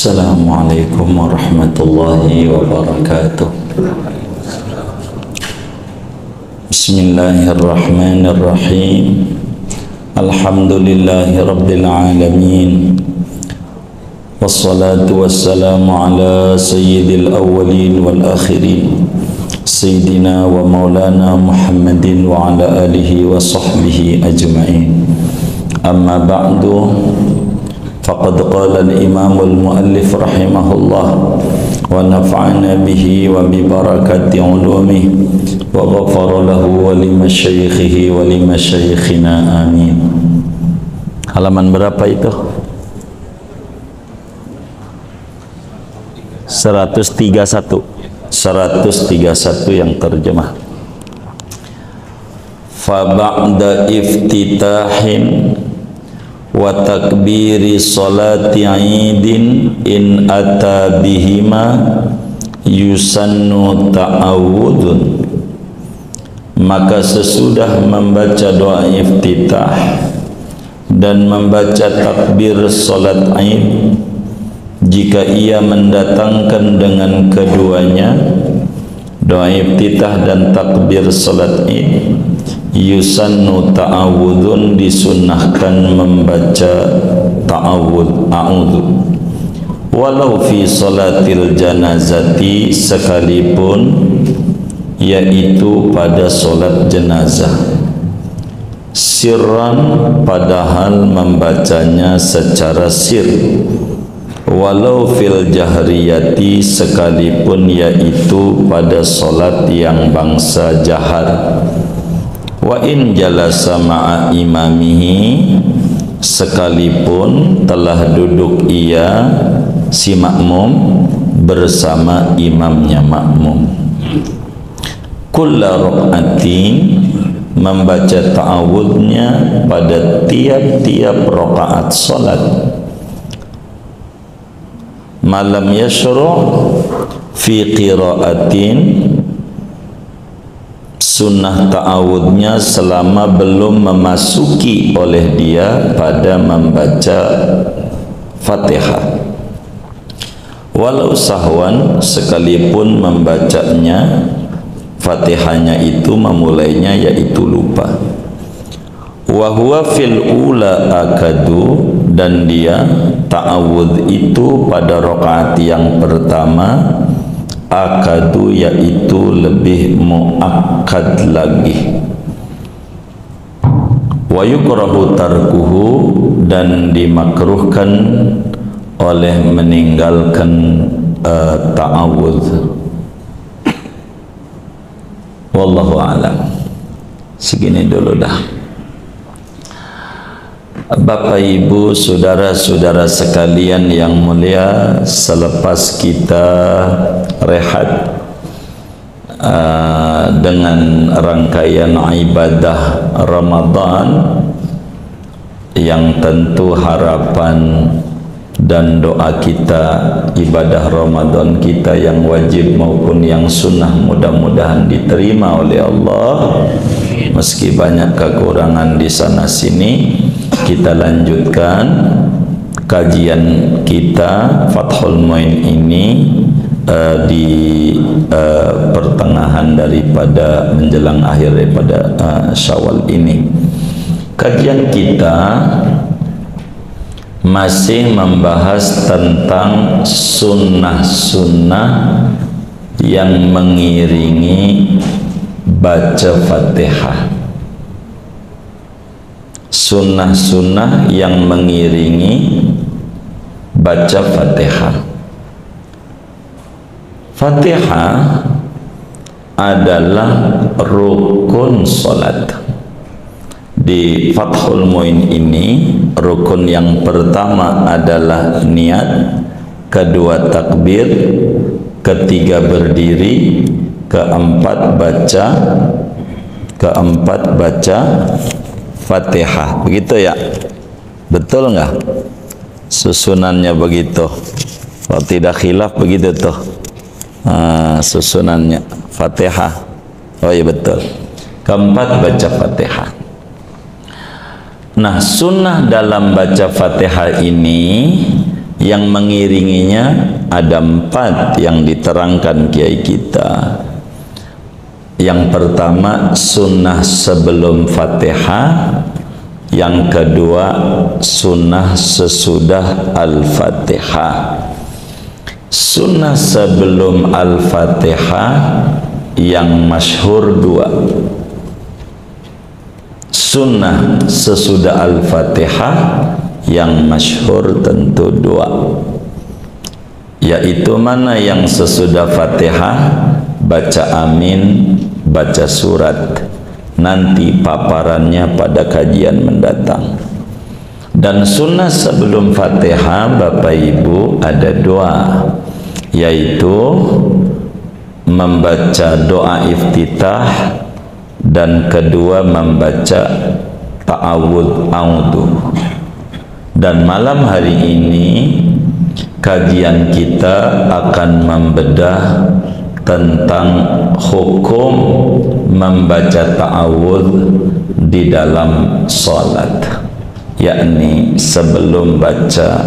Assalamualaikum warahmatullahi wabarakatuh. Bismillahirrahmanirrahim. Alhamdulillahi rabbil alamin. Wassalatu wassalamu ala sayyidil awwalin wal akhirin, Sayyidina wa maulana Muhammadin wa ala alihi wa sahbihi ajma'in. Amma ba'du. Faqad qala al-imam al-muallif rahimahullah wa nafa'ana bihi wa bi barakati ulumihi wa ghafara lahu wa limasyaikhihi wa limasyayikhina amin. Halaman berapa itu? 131 yang terjemah. Fa ba'da iftitahin wa takbiri salati idin in ata bihima yusannu ta'awudun. Maka sesudah membaca doa iftitah dan membaca takbir salat id, jika ia mendatangkan dengan keduanya, doa iftitah dan takbir salat id, yusannu ta'awudun, disunnahkan membaca ta'awud, a'udhu, walau fi salatil janazati, sekalipun yaitu pada solat jenazah, sirran, padahal membacanya secara sir, walau fil jahriyati, sekalipun yaitu pada solat yang bangsa jahar, wa in jalasa ma'a imamihi, sekalipun telah duduk ia si makmum bersama imamnya makmum. Kulla raq'atin, membaca ta'awudnya pada tiap-tiap rakaat salat. Malam yashru' fi qira'atin, sunnah ta'awudnya selama belum memasuki oleh dia pada membaca Fatihah. Walau sahwan, sekalipun membacanya Fatihahnya itu memulainya yaitu lupa. Wa huwa fil ula akadu, dan dia ta'awud itu pada rakaat yang pertama akadu, yaitu lebih muakkad lagi. Wa yukrahu tarkuhu, dan dimakruhkan oleh meninggalkan ta'awud. Wallahu a'lam. Segini dulu dah. Bapak Ibu, saudara-saudara sekalian yang mulia, selepas kita rehat dengan rangkaian ibadah Ramadan, yang tentu harapan dan doa kita, ibadah Ramadan kita yang wajib maupun yang sunnah, mudah-mudahan diterima oleh Allah. Meski banyak kekurangan di sana sini, kita lanjutkan kajian kita Fathul Muin ini di pertengahan daripada menjelang akhir daripada Syawal ini. Kajian kita masih membahas tentang sunnah-sunnah yang mengiringi baca Fatihah. Sunnah-sunnah yang mengiringi baca Fatihah. Fatihah adalah rukun salat. Di Fathul Muin ini, rukun yang pertama adalah niat, kedua takbir, ketiga berdiri, keempat baca Fatihah. Begitu ya? Betul nggak? Susunannya begitu. Kalau tidak khilaf begitu tuh. Susunannya Fatihah. Oh iya betul. Keempat baca Fatihah. Nah, sunnah dalam baca Fatihah ini Yang mengiringinya ada 4 yang diterangkan kiai kita. Yang pertama sunnah sebelum Fatihah, yang kedua sunnah sesudah Al-Fatihah. Sunnah sebelum Al-Fatihah yang masyhur 2. Sunnah sesudah Al-Fatihah yang masyhur tentu 2. Yaitu mana yang sesudah Fatihah? Baca amin, baca surat. Nanti paparannya pada kajian mendatang. Dan sunnah sebelum Fatihah Bapak Ibu ada 2, yaitu membaca doa iftitah dan kedua membaca ta'awudz a'udzu. Dan malam hari ini kajian kita akan membedah tentang hukum membaca ta'awudz di dalam salat, yakni sebelum baca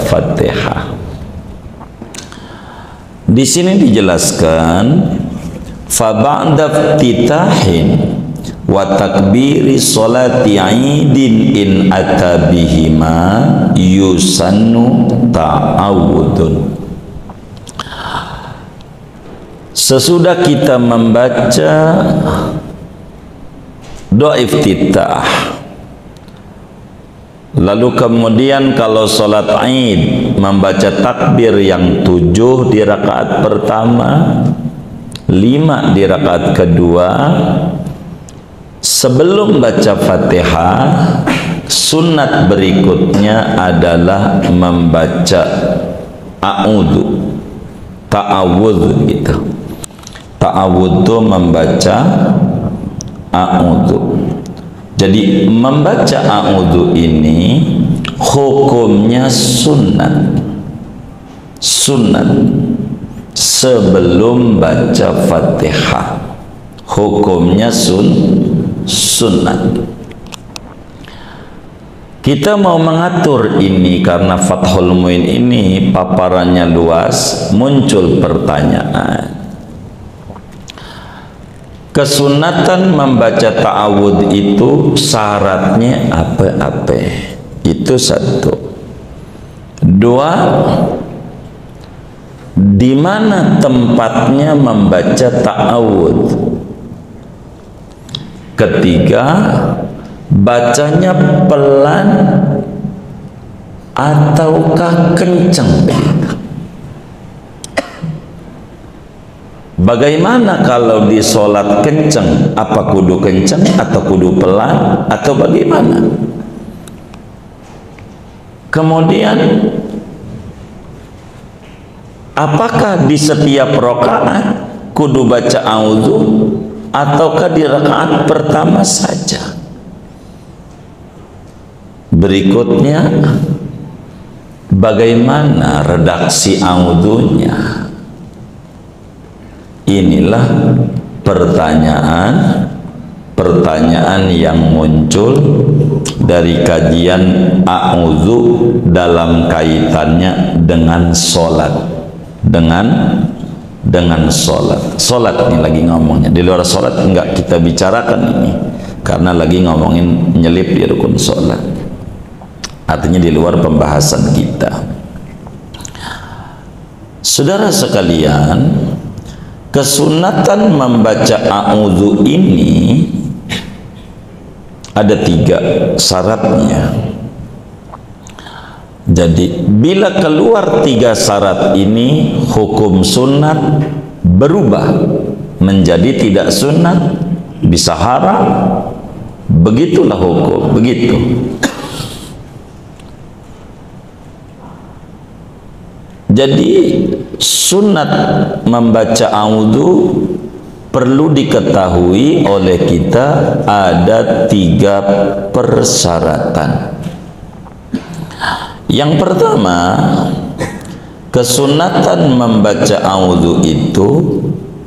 Fatihah. Di sini dijelaskan fa ba'da iftitahin wa takbiri sholati idin in atabihima yusannu ta'awudun. Sesudah kita membaca doa iftitah, lalu kemudian kalau sholat Id membaca takbir yang 7 di rakaat pertama, 5 di rakaat kedua, sebelum baca Fatihah, sunat berikutnya adalah membaca a'udzu, ta'awudz gitu. Ta'awudz itu membaca a'udzu. Jadi membaca a'udzu ini hukumnya sunat. Sunat sebelum baca Fatihah. Hukumnya sunat. Kita mau mengatur ini karena Fathul Muin ini paparannya luas, muncul pertanyaan. Kesunatan membaca ta'awudz itu syaratnya apa-apa? Itu 1. 2, di mana tempatnya membaca ta'awudz? 3, bacanya pelan ataukah kencang? Bagaimana kalau di sholat kencang? Apa kudu kencang atau kudu pelan atau bagaimana? Kemudian apakah di setiap rakaat kudu baca a'udzu ataukah di rakaat pertama saja? Berikutnya, bagaimana redaksi a'udzunya? Inilah pertanyaan yang muncul dari kajian a'udzu dalam kaitannya dengan sholat, dengan sholat. Sholat ini lagi ngomongnya, di luar sholat enggak kita bicarakan ini karena lagi ngomongin nyelip di rukun sholat, artinya di luar pembahasan kita. Saudara sekalian, kesunatan membaca a'udzu ini ada 3 syaratnya. Jadi bila keluar 3 syarat ini, hukum sunat berubah menjadi tidak sunat, bisa haram. Begitulah hukum, begitu. Jadi sunat membaca a'udzu perlu diketahui oleh kita ada 3 persyaratan. Yang pertama, kesunatan membaca a'udzu itu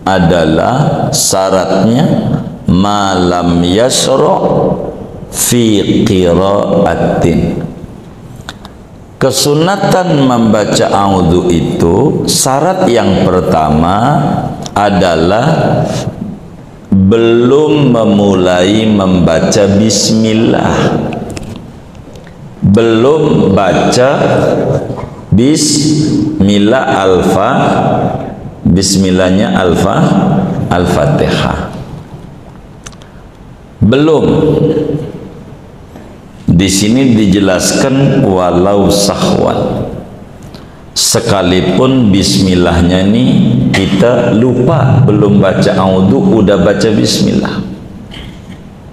adalah syaratnya malam yasra fi qiraatin, Kesunatan membaca a'udzu itu syarat yang pertama adalah belum memulai membaca bismillah, belum baca bismillah bismillahnya al-fatihah, belum. Di sini dijelaskan walau sahwan, sekalipun bismillahnya ini kita lupa belum baca a'udzu udah baca bismillah,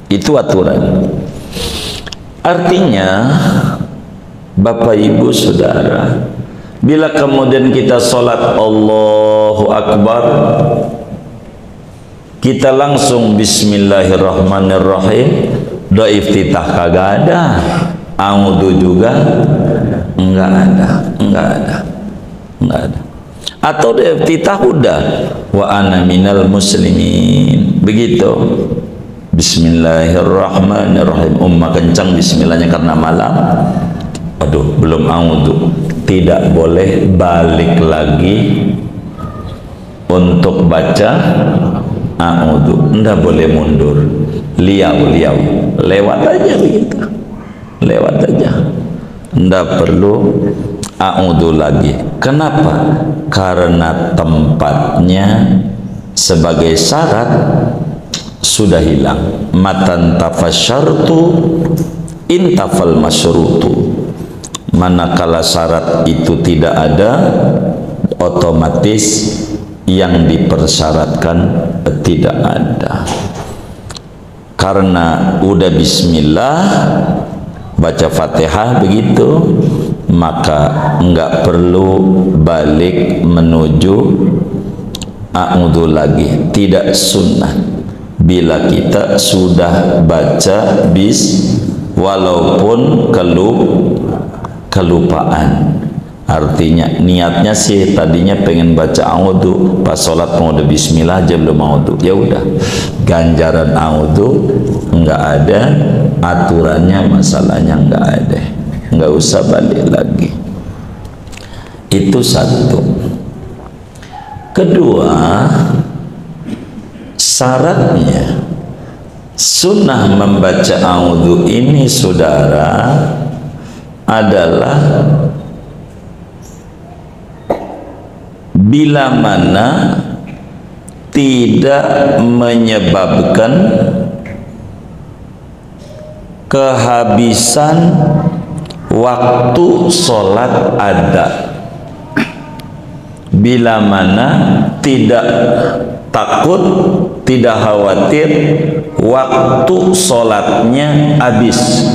itu aturan. Artinya Bapak Ibu Saudara, bila kemudian kita sholat Allahu Akbar, kita langsung bismillahirrahmanirrahim, doa iftitah kagak ada, a'udzu juga enggak ada. Atau doa iftitah udah wa ana minal muslimin, begitu. Bismillahirrahmanirrahim, kencang bismillahnya karena malam, aduh belum a'udzu, tidak boleh balik lagi untuk baca a'udzu, ndak boleh mundur, liau lewat aja begitu, lewat aja, ndak perlu a'udzu lagi. Kenapa? Karena tempatnya sebagai syarat sudah hilang. Matan tafasyartu intafal masyrutu, manakala syarat itu tidak ada, otomatis yang dipersyaratkan tidak ada. Karena udah bismillah, baca fatihah begitu, maka enggak perlu balik menuju a'udzu lagi, tidak sunnah bila kita sudah baca bis walaupun kelupaan. Artinya niatnya sih tadinya pengen baca a'udzu, pas sholat mau udah bismillah aja belum a'udzu, ya udah ganjaran a'udzu enggak ada, aturannya masalahnya enggak ada, enggak usah balik lagi. Itu satu. Kedua, syaratnya sunnah membaca a'udzu ini saudara adalah bila mana tidak menyebabkan kehabisan waktu sholat ada, bila mana tidak takut, tidak khawatir waktu sholatnya habis.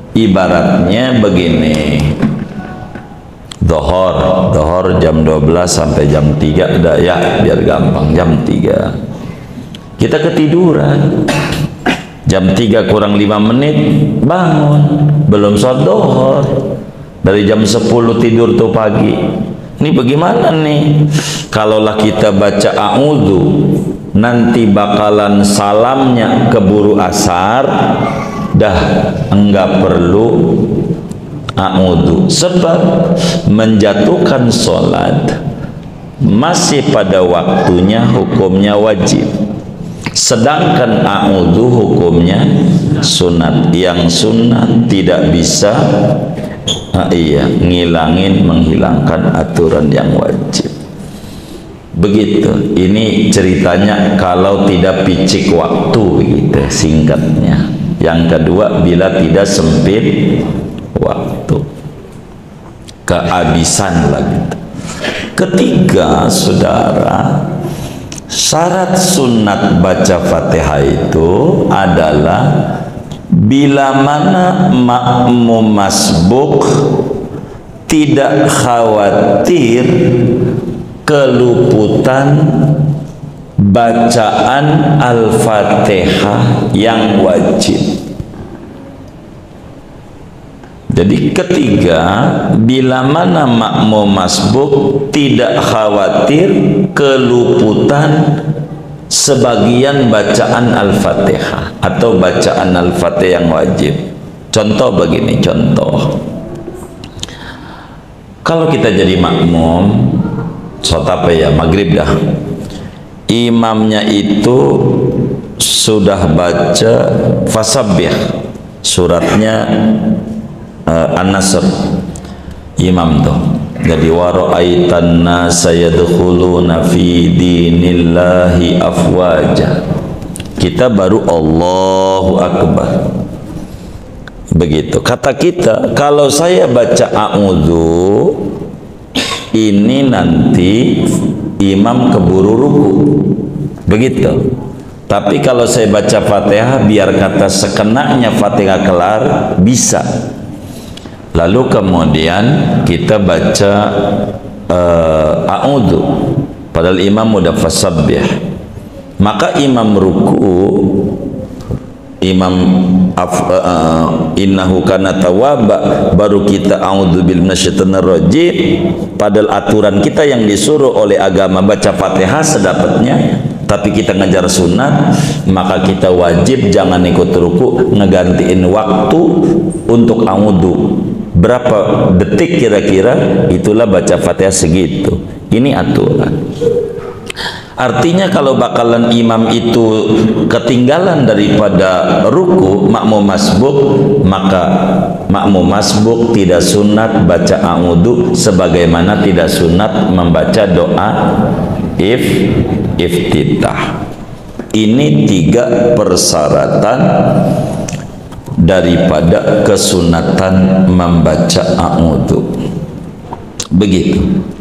Ibaratnya begini, Dohor jam 12 sampai jam 3 dah ya, biar gampang, jam 3 kita ketiduran, jam 3 kurang 5 menit bangun, belum sholat dohor, dari jam 10 tidur tuh pagi. Ini bagaimana nih? Kalaulah kita baca a'udzu nanti bakalan salamnya keburu asar, dah enggak perlu a'udzu, sebab menjatuhkan sholat masih pada waktunya hukumnya wajib, sedangkan a'udzu hukumnya sunat. Yang sunat tidak bisa menghilangkan aturan yang wajib. Begitu. Ini ceritanya kalau tidak picik waktu, begitu singkatnya. Yang kedua, bila tidak sempit waktu, kehabisan lagi. Ketiga, saudara, syarat sunat baca Fatihah itu adalah bila mana makmum masbuk tidak khawatir keluputan bacaan Al-Fatihah yang wajib. Jadi ketiga, bila mana makmum masbuk tidak khawatir keluputan sebagian bacaan Al-Fatihah atau bacaan Al-Fatihah yang wajib. Contoh begini, contoh Kalau kita jadi makmum, sholat apa ya, maghrib dah, imamnya itu sudah baca fasabbih, suratnya An-Nasr, imam tuh. Jadi wa ra'aitan nasa yadkhuluna fi dinillahi afwaja, kita baru Allahu Akbar. Begitu kata kita. Kalau saya baca a'udzu, ini nanti imam keburu ruku, begitu. Tapi kalau saya baca Fatihah, biar kata sekenanya Fatihah kelar, bisa. Lalu kemudian kita baca a'udzu, padahal imam udah fasabbih. Maka imam ruku, imam innahu kana tawwaba, baru kita a'udzubillahi minasyaitonir rajim. Padahal aturan kita yang disuruh oleh agama baca Fatihah sedapatnya, tapi kita ngejar sunat, maka kita wajib jangan ikut ruku, ngegantiin waktu untuk a'udzu. Berapa detik kira-kira, itulah baca Fatihah segitu. Ini aturan. Artinya kalau bakalan imam itu ketinggalan daripada ruku, makmum masbuk, maka makmum masbuk tidak sunat baca a'udzu, sebagaimana tidak sunat membaca doa iftitah. Ini 3 persyaratan daripada kesunatan membaca a'udzu. Begitu.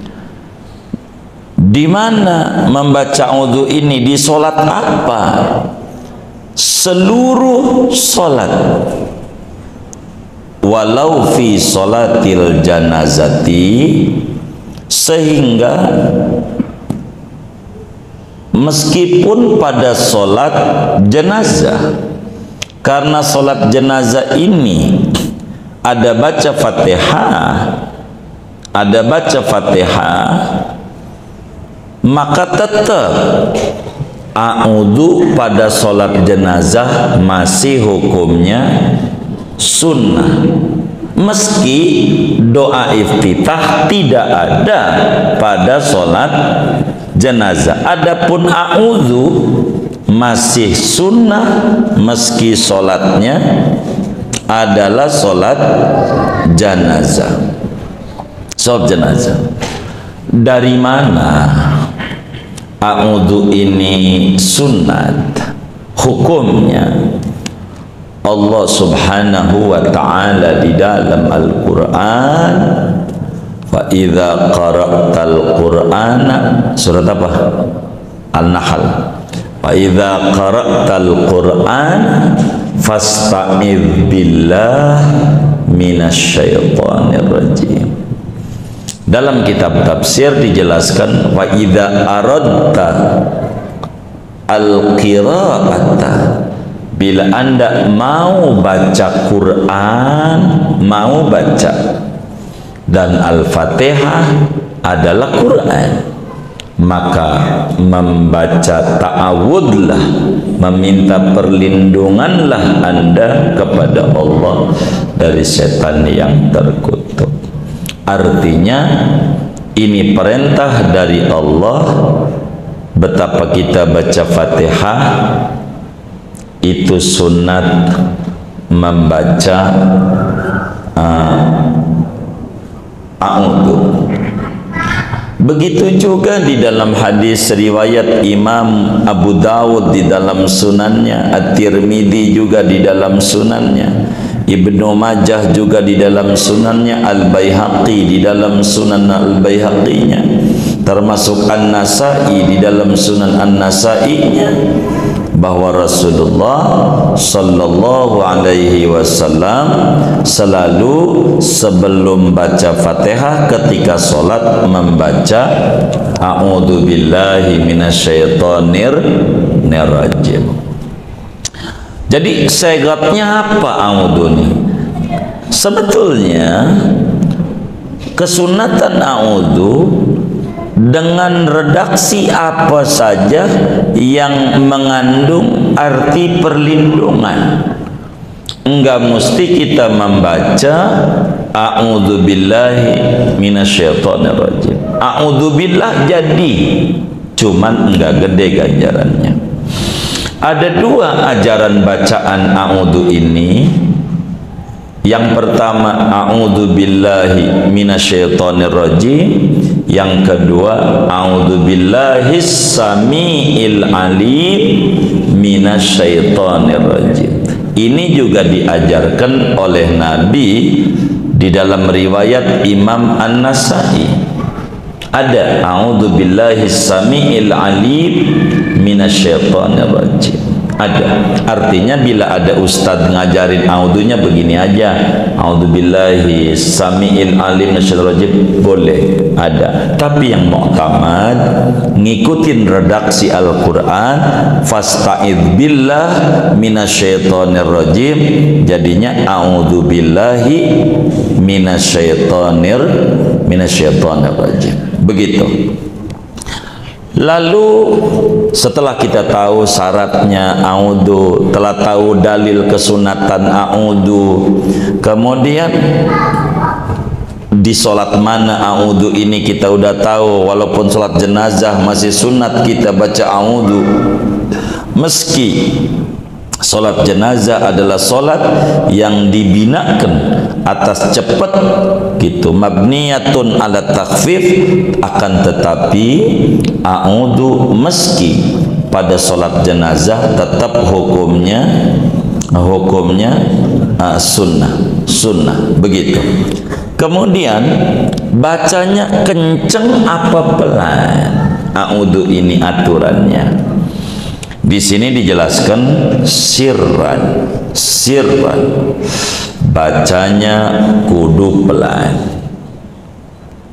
Di mana membaca a'udzu ini? Di solat apa? Seluruh solat. Walau fi solatil janazati, sehingga meskipun pada solat jenazah, karena solat jenazah ini ada baca Fatihah, maka tetap a'udzu pada solat jenazah masih hukumnya sunnah, meski doa iftitah tidak ada pada solat jenazah. Adapun a'udzu masih sunnah meski solatnya adalah solat jenazah. Solat jenazah. Dari mana a'udzu ini sunnat? Hukumnya Allah Subhanahu wa ta'ala di dalam Al-Qur'an, fa idza qara'tal Qur'ana, surat apa? An-Nahl. Fa idza qara'tal Qur'ana fasta'idz billah minasyaitonir rajim. Dalam kitab tafsir dijelaskan, wa idza aradta al-qira'ata, bila Anda mau baca Quran, mau baca, dan Al-Fatihah adalah Quran, maka membaca ta'awudlah, meminta perlindunganlah Anda kepada Allah dari setan yang terkutuk. Artinya ini perintah dari Allah. Betapa kita baca Fatihah itu sunat membaca a'udzu. Begitu juga di dalam hadis riwayat Imam Abu Dawud di dalam sunannya, At-Tirmidzi juga di dalam sunannya, Ibnu Majah juga di dalam sunannya, Al-Baihaqi di dalam sunan Al-Baihaqi-nya, termasuk An-Nasai di dalam sunan An-Nasai-nya, bahwa Rasulullah sallallahu alaihi wasallam selalu sebelum baca Fatihah ketika sholat membaca a'udzu billahi minasyaitonir rajim. Jadi segatnya apa a'udzu ini? Sebetulnya kesunatan a'udzu dengan redaksi apa saja yang mengandung arti perlindungan. Enggak mesti kita membaca a'udzubillahi minasyaitonirrajim. A'udzubillah jadi, cuman enggak gede ganjarannya. Ada dua ajaran bacaan a'udzu ini. Yang pertama a'udzubillahi minasyaitonirrajim, yang kedua a'udzubillahis samiil alim minasyaitonirrajim. Ini juga diajarkan oleh Nabi di dalam riwayat Imam An-Nasai. Ada a'udzubillahis samiil alim minasyaitonirrajim. Ada. Artinya bila ada ustadz ngajarin a'udzunya begini aja, a'udzubillahi samiil alim minasyaitonirrajim, boleh, ada. Tapi yang mu'tamad ngikutin redaksi Al-Qur'an, fasta'idz billah minasyaitonirrajim, jadinya a'udzubillahi minasyaitonirrajim. Begitu. Lalu setelah kita tahu syaratnya a'udzu, telah tahu dalil kesunatan a'udzu, kemudian di sholat mana a'udzu ini kita udah tahu, walaupun sholat jenazah masih sunat kita baca a'udzu. Meski sholat jenazah adalah sholat yang dibinakan atas cepat gitu, mabniyatun ala takhfif, akan tetapi a'udzu meski pada sholat jenazah tetap hukumnya sunnah begitu. Kemudian bacanya kenceng apa pelan, a'udzu ini aturannya. Di sini dijelaskan sirran, bacanya kudu pelan.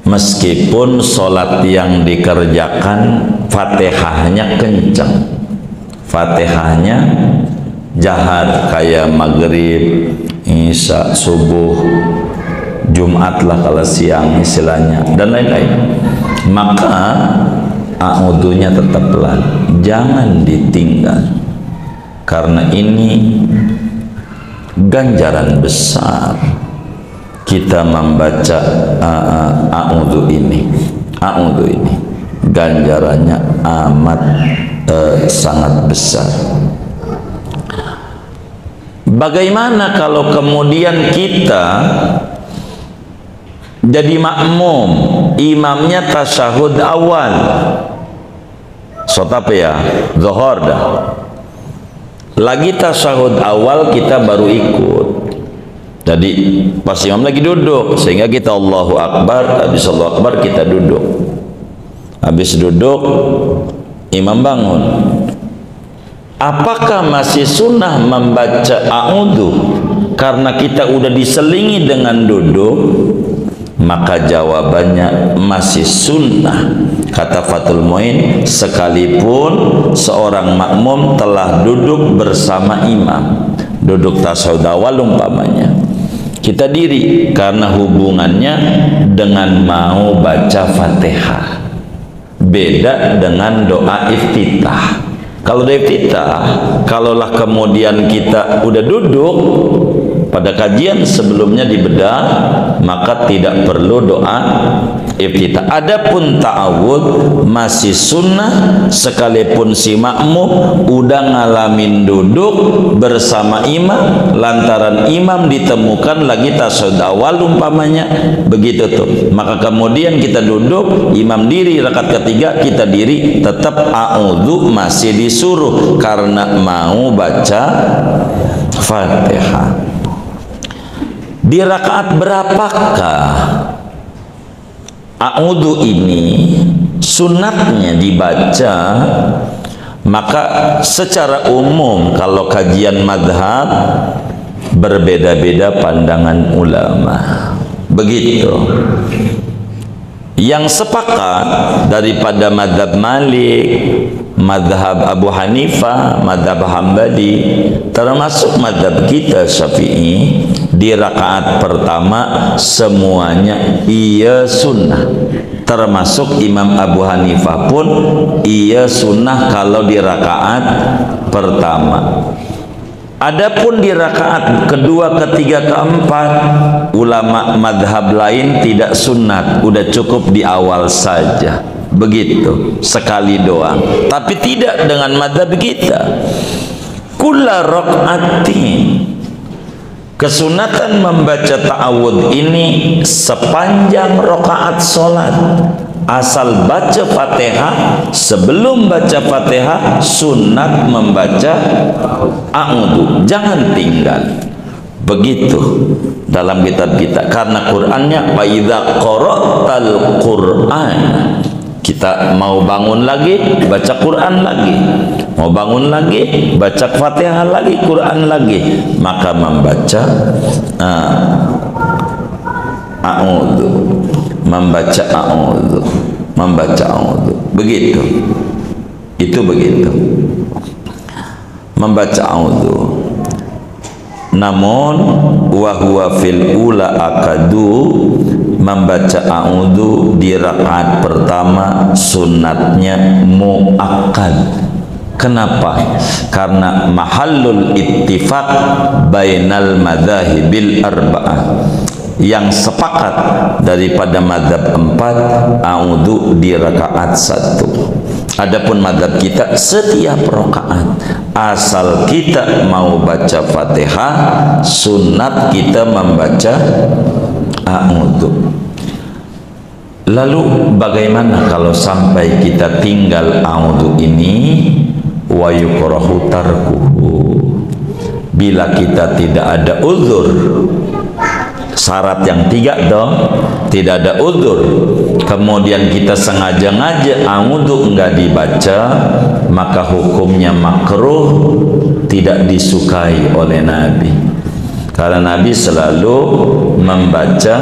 Meskipun sholat yang dikerjakan Fatihahnya kencang, Fatihahnya jahar kayak maghrib, isya, subuh, Jumat lah kalau siang istilahnya, dan lain-lain, maka a'udzunya tetap pelan, jangan ditinggal, karena ini ganjaran besar kita membaca a'udzu ini. A'udzu ini ganjarannya amat sangat besar. Bagaimana kalau kemudian kita jadi makmum, imamnya tasyahud awal, apa ya, zuhur dah, lagi tasyahud awal kita baru ikut. Jadi pas imam lagi duduk, sehingga kita Allahu Akbar, habis Allahu Akbar kita duduk, habis duduk imam bangun. Apakah masih sunnah membaca a'udzu karena kita udah diselingi dengan duduk? Maka jawabannya masih sunnah, kata Fathul Muin, sekalipun seorang makmum telah duduk bersama imam, duduk tasyahud awal umpamanya, kita diri karena hubungannya dengan mau baca Fatihah. Beda dengan doa iftitah. Kalau doa iftitah, kalaulah kemudian kita udah duduk, pada kajian sebelumnya dibedah, maka tidak perlu doa iftitah. Adapun ta'awudz masih sunnah sekalipun si makmum udah ngalamin duduk bersama imam, lantaran imam ditemukan lagi tasyahud awal umpamanya, begitu tuh. Maka kemudian kita duduk, imam diri rakaat ketiga, kita diri, tetap a'udzu masih disuruh karena mau baca Fatihah. Di rakaat berapakah a'udzu ini sunatnya dibaca? Maka secara umum kalau kajian madhab berbeda-beda pandangan ulama, begitu. Yang sepakat daripada madhab Malik, madhab Abu Hanifah, madhab Hambali, termasuk madhab kita Syafi'i, di rakaat pertama semuanya iya sunnah, termasuk Imam Abu Hanifah pun iya sunnah kalau di rakaat pertama. Adapun di rakaat kedua, ketiga, keempat, ulama madhab lain tidak sunat, udah cukup di awal saja, begitu, sekali doang. Tapi tidak dengan madhab kita. Kulla rakaatin, kesunatan membaca ta'awudz ini sepanjang rakaat solat. Asal baca Fatihah, sebelum baca Fatihah sunat membaca a'udzu, jangan tinggal. Begitu dalam kitab kita, karena Qur'annya wa idza qara'tal Qur'an. Kita mau bangun lagi baca Quran lagi, mau bangun lagi baca Fatihah lagi, Quran lagi, maka membaca a'udzu, membaca a'udzu, membaca a'udzu, begitu. Itu begitu, membaca a'udzu. Namun wa huwa fil ula akadu, membaca a'udzu di rakaat pertama sunatnya muakkad. Kenapa? Karena mahallul ittifaq bainal madzahibil arba'ah, yang sepakat daripada madhab 4 a'udzu di rakaat 1. Adapun madhab kita setiap rakaat asal kita mau baca Fatihah, sunat kita membaca a'udzu. Lalu bagaimana kalau sampai kita tinggal a'udzu ini? Wa yukrahu tarkuhu, bila kita tidak ada uzur. Syarat yang 3 dong, tidak ada uzur, kemudian kita sengaja-ngaja a'udzu enggak dibaca, maka hukumnya makruh, tidak disukai oleh Nabi. Karena Nabi selalu membaca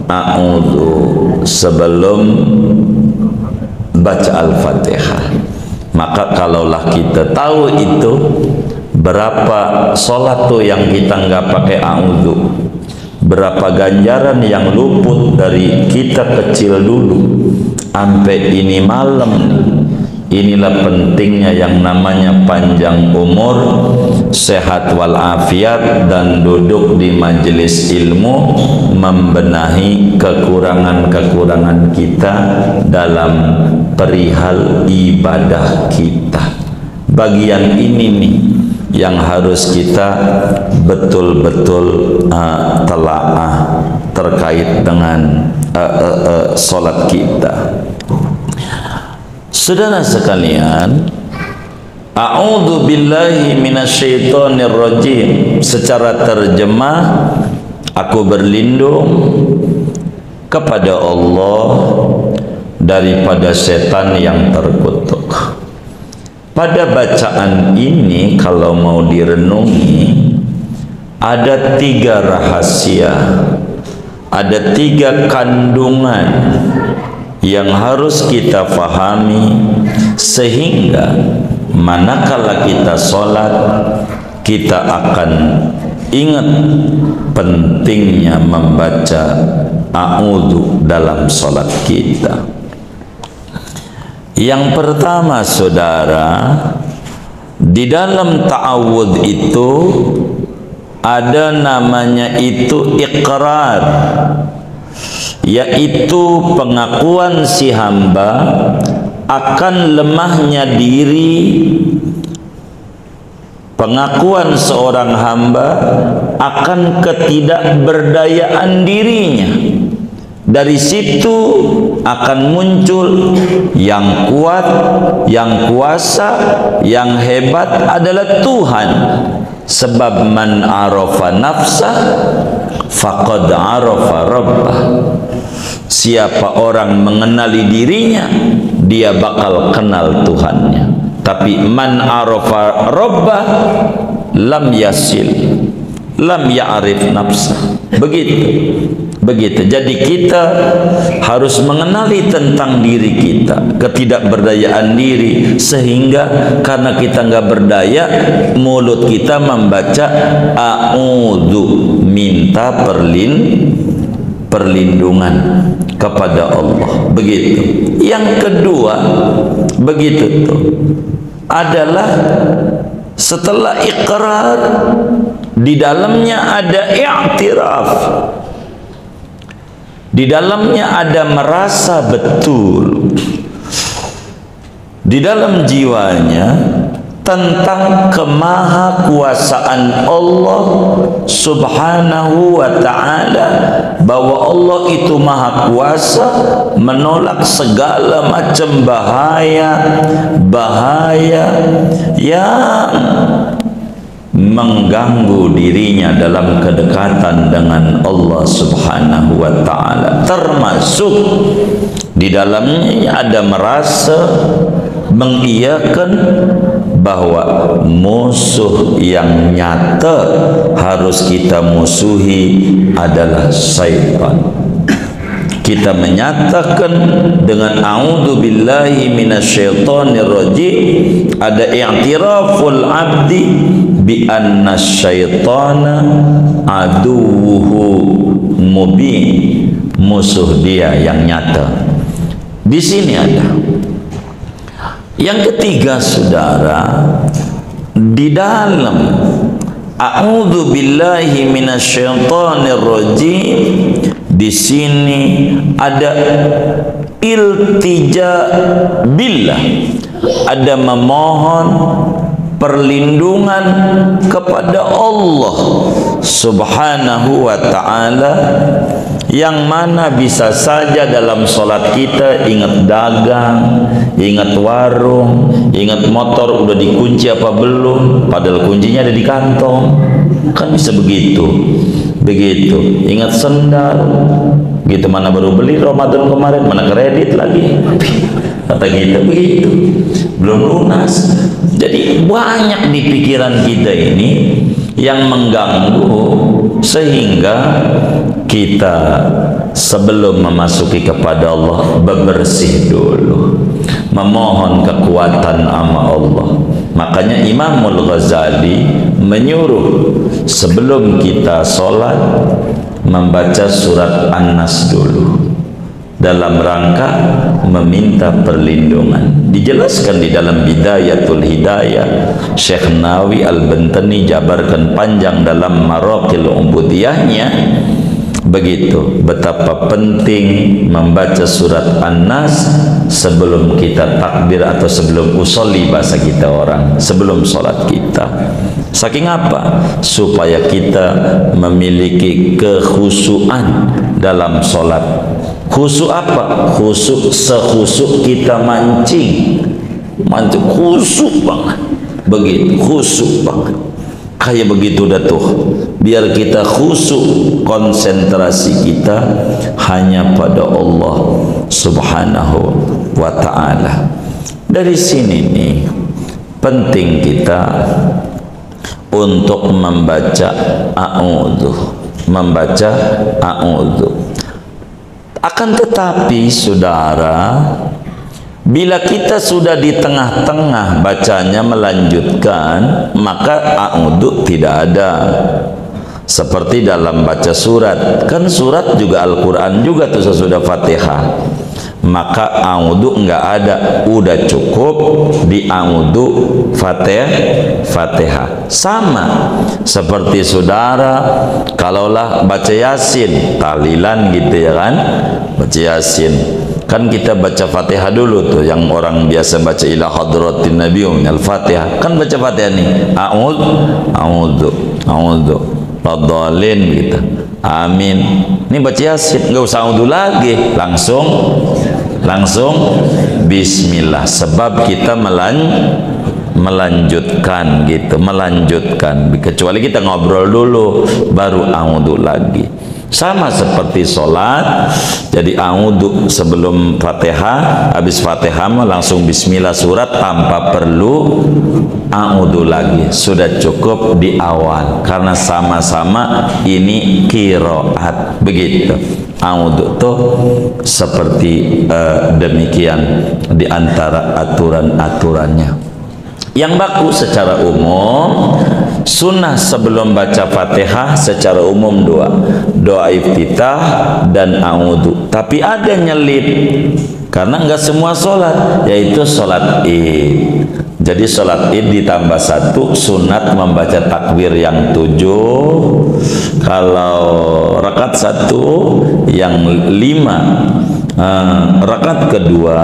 a'udzu sebelum baca Al-Fatihah. Maka kalaulah kita tahu itu, berapa sholat tuh yang kita nggak pakai a'udzu, berapa ganjaran yang luput dari kita kecil dulu sampai ini malam nih. Inilah pentingnya yang namanya panjang umur, sehat walafiat, dan duduk di majelis ilmu membenahi kekurangan-kekurangan kita dalam perihal ibadah kita. Bagian ini nih yang harus kita betul-betul telaah terkait dengan sholat kita. Saudara sekalian, a'udzu billahi minasyaitonir rajim, secara terjemah, aku berlindung kepada Allah daripada setan yang terkutuk. Pada bacaan ini kalau mau direnungi, ada 3 rahasia, ada 3 kandungan yang harus kita fahami, sehingga manakala kita sholat kita akan ingat pentingnya membaca a'udzu dalam sholat kita. Yang pertama, saudara, di dalam ta'awudz itu ada namanya itu iqrar, yaitu pengakuan si hamba akan lemahnya diri, pengakuan seorang hamba akan ketidakberdayaan dirinya. Dari situ akan muncul yang kuat, yang kuasa, yang hebat adalah Tuhan. Sebab man arafa nafsah faqad arafa rabbah. Siapa orang mengenali dirinya, dia bakal kenal Tuhannya. Tapi man arafa rabbah lam yasil, lam ya'rif nafsah. Begitu. Jadi kita harus mengenali tentang diri kita, ketidakberdayaan diri, sehingga karena kita nggak berdaya, mulut kita membaca a'udzu, minta perlindungan kepada Allah. Begitu. Yang kedua, begitu tuh adalah Setelah iqrar, di dalamnya ada i'tiraf, di dalamnya ada merasa betul di dalam jiwanya tentang kemahakuasaan Allah subhanahu wa ta'ala, bahwa Allah itu maha kuasa menolak segala macam bahaya yang mengganggu dirinya dalam kedekatan dengan Allah subhanahu wa ta'ala. Termasuk di dalamnya ada merasa mengiyakan bahwa musuh yang nyata harus kita musuhi adalah syaitan. Kita menyatakan dengan a'udzu billahi minasyaitonir rajim, ada i'tiraful abdi bi anna syaitana aduwwuhu mubin, musuh dia yang nyata. Di sini ada. Yang ketiga, saudara, di dalam a'udzu billahi minasyaitonir rajim, di sini ada iltija billah, ada memohon perlindungan kepada Allah subhanahu wa ta'ala, yang mana bisa saja dalam sholat kita ingat dagang, ingat warung, ingat motor udah dikunci apa belum, padahal kuncinya ada di kantong, kan bisa begitu. Ingat sendal gitu, mana baru beli Ramadan kemarin, mana kredit lagi, kata kita begitu, belum lunas. Jadi banyak di pikiran kita ini yang mengganggu, sehingga kita sebelum memasuki kepada Allah bebersih dulu, memohon kekuatan sama Allah. Makanya Imamul Ghazali menyuruh sebelum kita sholat membaca surat An-Nas dulu, dalam rangka meminta perlindungan. Dijelaskan di dalam Bidayatul Hidayah, Syekh Nawawi Al-Bantani jabarkan panjang dalam Maraqil Ubudiyahnya, begitu betapa penting membaca surat An-Nas sebelum kita takbir, atau sebelum usolli bahasa kita orang, sebelum sholat kita. Saking apa? Supaya kita memiliki kekhusyuan dalam sholat. Khusyuk apa? Khusyuk sekhusyuk kita mancing, khusyuk banget, begitu khusyuk banget. Kayak begitu dah tuh, biar kita khusyuk, konsentrasi kita hanya pada Allah subhanahu wa ta'ala. Dari sini nih penting kita untuk membaca a'udzu, Akan tetapi saudara, bila kita sudah di tengah-tengah bacanya melanjutkan, maka a'udzu tidak ada. Seperti dalam baca surat, kan surat juga Al-Quran juga tuh sesudah Fatihah, maka a'udzu enggak ada, udah cukup di a'udzu Fatihah. Sama seperti saudara kalaulah baca Yasin, tahlilan gitu ya kan, baca Yasin kan kita baca Fatihah dulu tuh, yang orang biasa baca ila hadratin nabiyyin al-Fatihah, kan baca Fatihah nih, a'udzu radhalin gitu, amin. Ini baca Yasin nggak usah a'udzu lagi, langsung bismillah, sebab kita melanjutkan gitu, kecuali kita ngobrol dulu baru a'udzu lagi. Sama seperti sholat, jadi a'udzu sebelum Fatihah, habis Fatihah langsung bismillah surat tanpa perlu a'udzu lagi, sudah cukup di awal, karena sama-sama ini qiraat, begitu. A'udzu tuh seperti demikian di antara aturan-aturannya. Yang baku secara umum, sunnah sebelum baca Fatihah secara umum doa iftitah dan a'udzu. Tapi ada nyelip, karena enggak semua sholat, yaitu sholat id. Jadi sholat id ditambah 1, sunat membaca takbir yang 7. Kalau rakaat 1 yang 5 rakaat kedua,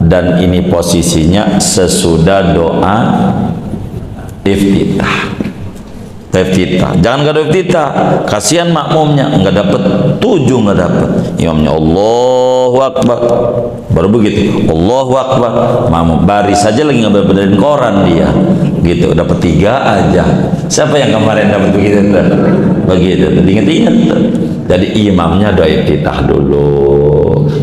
dan ini posisinya sesudah doa iftitah. Jangan nggak ada iftitah, kasihan makmumnya nggak dapat 7, nggak dapat. Imamnya Allahu Akbar, baru begitu Allahu Akbar, makmum baris saja lagi ngambil koran dia, gitu dapat 3 aja. Siapa yang kemarin dapat begitu? Begitu, ingat-ingat. Jadi imamnya doa iftitah dulu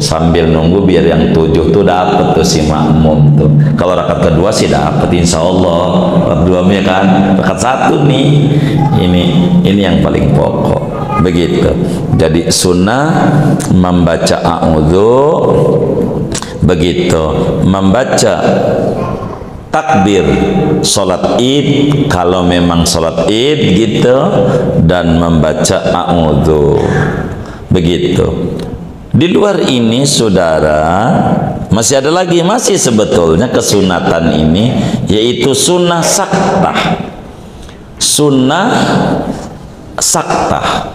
sambil nunggu biar yang 7 tuh dapat tuh si makmum tuh. Kalau rakaat kedua sih dapat insya Allah. Rakaat 2 kan, rakaat 1 nih. Ini yang paling pokok. Begitu. Jadi sunnah membaca a'udzu, begitu membaca takbir sholat id kalau memang sholat id gitu, dan membaca a'udzu, begitu. Di luar ini saudara masih ada lagi, masih sebetulnya kesunatan ini, yaitu sunnah saktah. Sunnah saktah,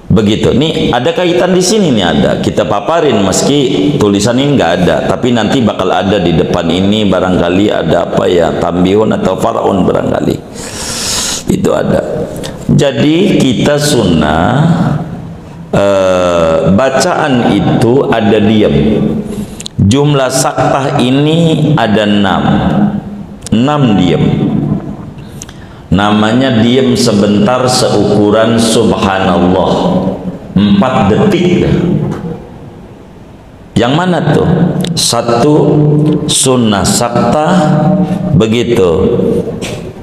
begitu. Nih ada kaitan di sini nih, ada kita paparin meski tulisan ini nggak ada, tapi nanti bakal ada di depan ini barangkali ada apa ya, tambihun atau faraun barangkali itu ada. Jadi kita sunnah bacaan itu ada diam. Jumlah saktah ini ada 6 diam. Namanya diam sebentar seukuran subhanallah 4 detik. Yang mana tuh? 1 sunnah saktah, begitu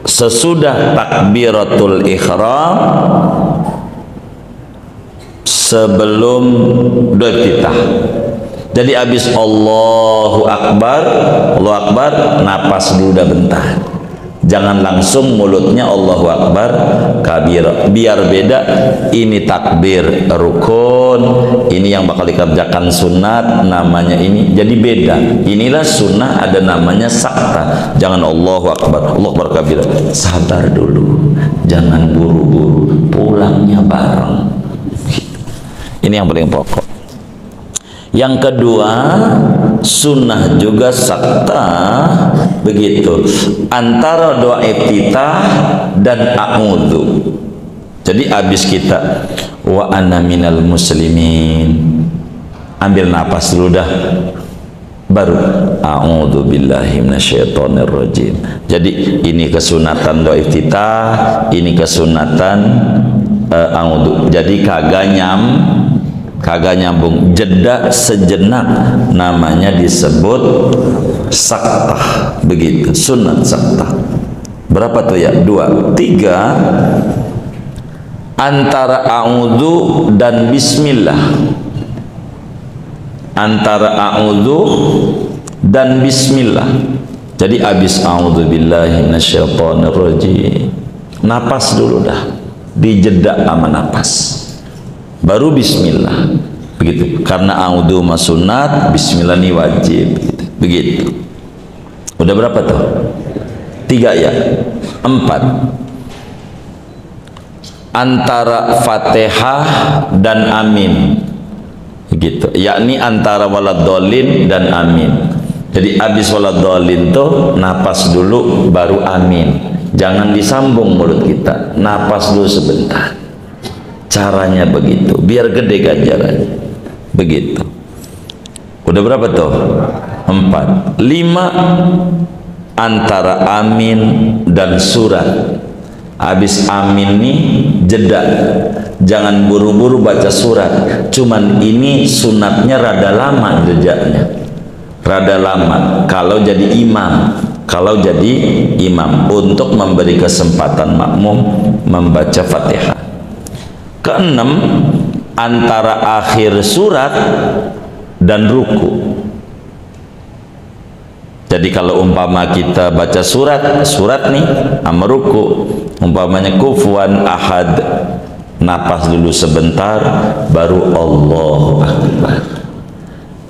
sesudah takbiratul ihram, sebelum doa iftitah. Jadi habis Allahu Akbar, napas dulu udah bentar. Jangan langsung mulutnya Allahu Akbar kabir, biar beda. Ini takbir rukun, ini yang bakal dikerjakan sunat, namanya ini jadi beda. Inilah sunnah, ada namanya sakta. Jangan Allahu Akbar kabir, sabar dulu, jangan buru-buru, pulangnya bareng. Ini yang paling pokok. Yang kedua, sunnah juga sakta, begitu, antara doa iftitah dan a'udzu. Jadi habis kita wa ana minal muslimin, ambil napas dulu dah, baru a'udzu billahi minasyaitonir rajim. Jadi ini kesunatan doa iftitah, ini kesunatan a'udzu. Jadi kagak nyambung, jeda sejenak, namanya disebut saktah, begitu, sunat saktah. Berapa tuh ya? 2, 3 antara a'udzu dan bismillah. Antara a'udzu dan bismillah. Jadi habis a'udzu billahi minasyaitonir rajim, napas dulu dah, dijeda sama napas, baru bismillah, begitu. Karena a'udzu sunat, bismillah ini wajib, begitu. Udah berapa tuh? 3 ya? 4 antara Fatihah dan amin, begitu, yakni antara waladhdallin dan amin. Jadi habis waladhdallin tuh napas dulu baru amin. Jangan disambung mulut kita, napas dulu sebentar. Caranya begitu, biar gede ganjarannya, begitu. Udah berapa tuh? 4. 5 antara amin dan surat. Habis amin nih jeda, jangan buru-buru baca surat. Cuman ini sunatnya rada lama, jedanya rada lama kalau jadi imam, untuk memberi kesempatan makmum membaca Fatihah. Keenam, antara akhir surat dan ruku. Jadi kalau umpama kita baca surat nih sama ruku, umpamanya kufuwan ahad, napas dulu sebentar, baru Allahu Akbar.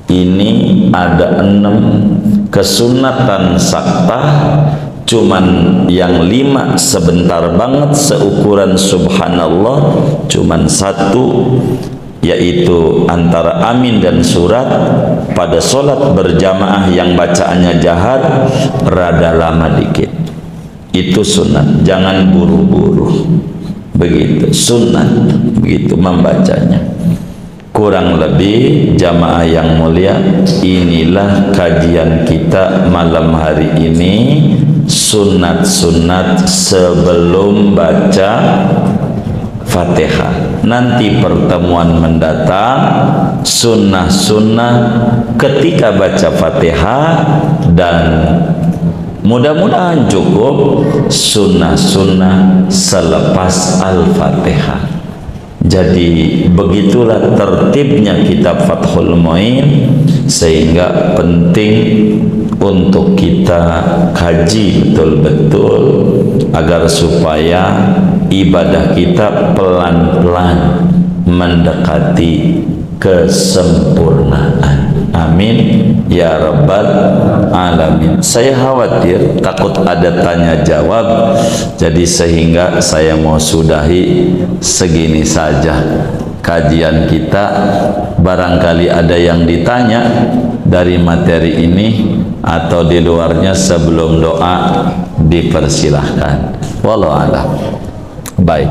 Ini ada 6 kesunatan saktah, cuman yang 5 sebentar banget seukuran subhanallah, cuman 1, yaitu antara amin dan surat pada sholat berjamaah yang bacaannya jahar rada lama dikit. Itu sunat, jangan buru-buru, begitu sunat, begitu membacanya. Kurang lebih jamaah yang mulia, inilah kajian kita malam hari ini, sunat-sunat sebelum baca Fatihah. Nanti pertemuan mendatang sunnah-sunnah ketika baca Fatihah, dan mudah-mudahan cukup sunnah-sunnah selepas Al-Fatihah. Jadi begitulah tertibnya kitab Fathul Muin, sehingga penting untuk kita kaji betul-betul agar supaya ibadah kita pelan-pelan mendekati kesempurnaan. Amin ya rabbal alamin. Saya khawatir takut ada tanya jawab, jadi sehingga saya mau sudahi segini saja kajian kita. Barangkali ada yang ditanya dari materi ini atau di luarnya, sebelum doa dipersilahkan. Wallahu a'lam. Baik.